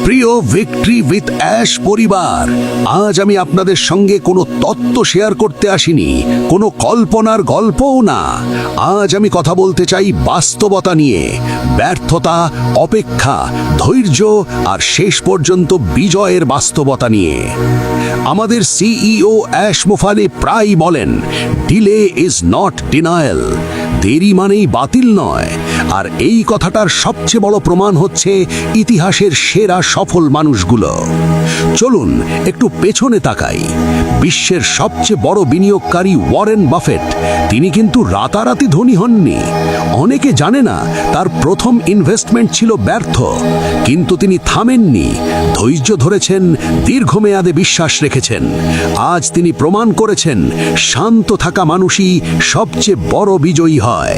প্রিয় victory with ash পরিবার, আজ আমি আপনাদের সঙ্গে কোনো তত্ত্ব শেয়ার করতে আসিনি, কোনো কল্পনার গল্পও না। আজ আমি কথা বলতে চাই বাস্তবতা নিয়ে, ব্যর্থতা, অপেক্ষা, ধৈর্য আর শেষ পর্যন্ত বিজয়ের বাস্তবতা নিয়ে। আমাদের সিইও অ্যাশ মোফালে প্রায়ই বলেন, ডিলে ইজ নট ডিনায়াল, দেরি মানেই বাতিল নয়। আর এই কথাটার সবচেয়ে বড় প্রমাণ হচ্ছে ইতিহাসের সেরা সফল মানুষগুলো। চলুন একটু পেছনে তাকাই। বিশ্বের সবচেয়ে বড় বিনিয়োগকারী ওয়ারেন বাফেট, তিনি কিন্তু রাতারাতি ধনী হননি। অনেকে জানে না তার প্রথম ইনভেস্টমেন্ট ছিল ব্যর্থ, কিন্তু তিনি থামেননি, ধৈর্য ধরেছেন, দীর্ঘমেয়াদে বিশ্বাস রেখেছেন। আজ তিনি প্রমাণ করেছেন শান্ত থাকা মানুষই সবচেয়ে বড় বিজয়ী হয়।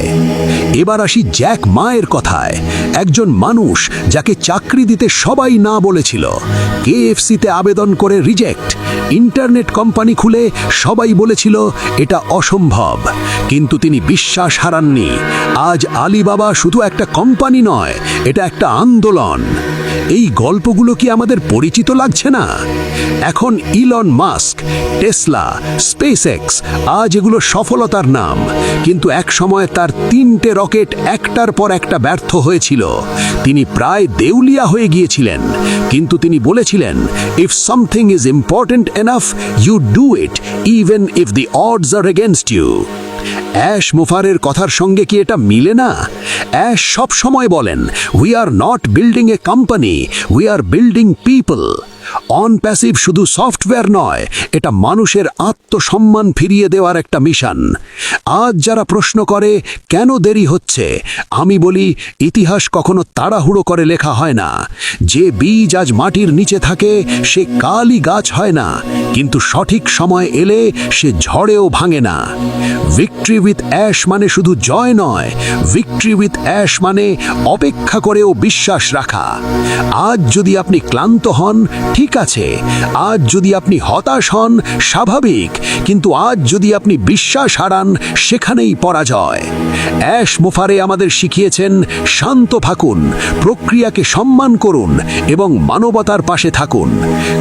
এবার আসি জ্যাক মায়ের কথায়, একজন মানুষ যাকে চাকরি দিতে সবাই না বলেছিল, কেএফসিতে আবেদন করে রিজেক্ট, ইন্টারনেট কোম্পানি খুলে সবাই বলেছিল এটা অসম্ভব, কিন্তু তিনি বিশ্বাস হারাননি। আজ আলিবাবা শুধু একটা কোম্পানি নয়, এটা একটা আন্দোলন। এই গল্পগুলো কি আমাদের পরিচিত লাগছে না? এখন ইলন মাস্ক, টেসলা, স্পেসএক্স, আজ এগুলো সফলতার নাম, কিন্তু এক সময় তার 3টে রকেট একটার পর একটা ব্যর্থ হয়েছিল। তিনি প্রায় দেউলিয়া হয়ে গিয়েছিলেন, কিন্তু তিনি বলেছিলেন, if something is important enough, you do it even if the odds are against you. Ash মোফারের কথার সঙ্গে কি এটা মিলে না? অ্যাশ সব সময় বলেন, we are not building a company, we are building people. On passive শুধু সফটওয়্যার নয়, এটা মানুষের আত্মসম্মান ফিরিয়ে দেওয়ার একটা মিশন। আজ যারা প্রশ্ন করে কেন দেরি হচ্ছে, আমি বলি, ইতিহাস কখনো তাড়াহুড়ো করে লেখা হয় না। যে বীজ আজ মাটির নিচে থাকে সে কালই গাছ হয় না, কিন্তু সঠিক সময় এলে সে ঝড়েও ভাঙে না। ভিক্টরি উইথ অ্যাশ মানে শুধু জয় নয়, ভিক্টরি উইথ অ্যাশ মানে অপেক্ষা করেও বিশ্বাস রাখা। আজ যদি আপনি ক্লান্ত হন, ঠিক আছে, আজ যদি আপনি হতাশ হন, স্বাভাবিক, কিন্তু আজ যদি আপনি বিশ্বাস হারান, সেখানেই পরাজয়। অ্যাশ মোফারে আমাদের শিখিয়েছেন, শান্ত থাকুন, প্রক্রিয়াকে সম্মান করুন এবং মানবতার পাশে থাকুন,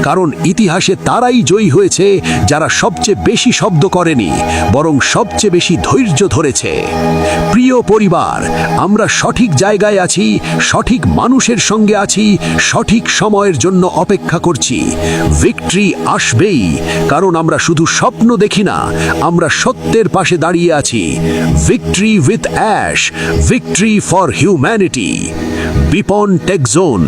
কারণ ইতিহাসে তারাই জয়ী হয়েছে যারা সবচেয়ে বেশি শব্দ করেনি, বরং সবচেয়ে বেশি ধৈর্য ধরেছে। প্রিয় পরিবার, আমরা সঠিক জায়গায় আছি, সঠিক মানুষের সঙ্গে আছি, সঠিক সময়ের জন্য অপেক্ষা করছি। ভিক্টরি আসবেই, কারণ আমরা শুধু স্বপ্ন দেখি না, আমরা সত্যের পাশে দাঁড়িয়ে আছি। Victory with Ash, victory for humanity. Bipon tech zone.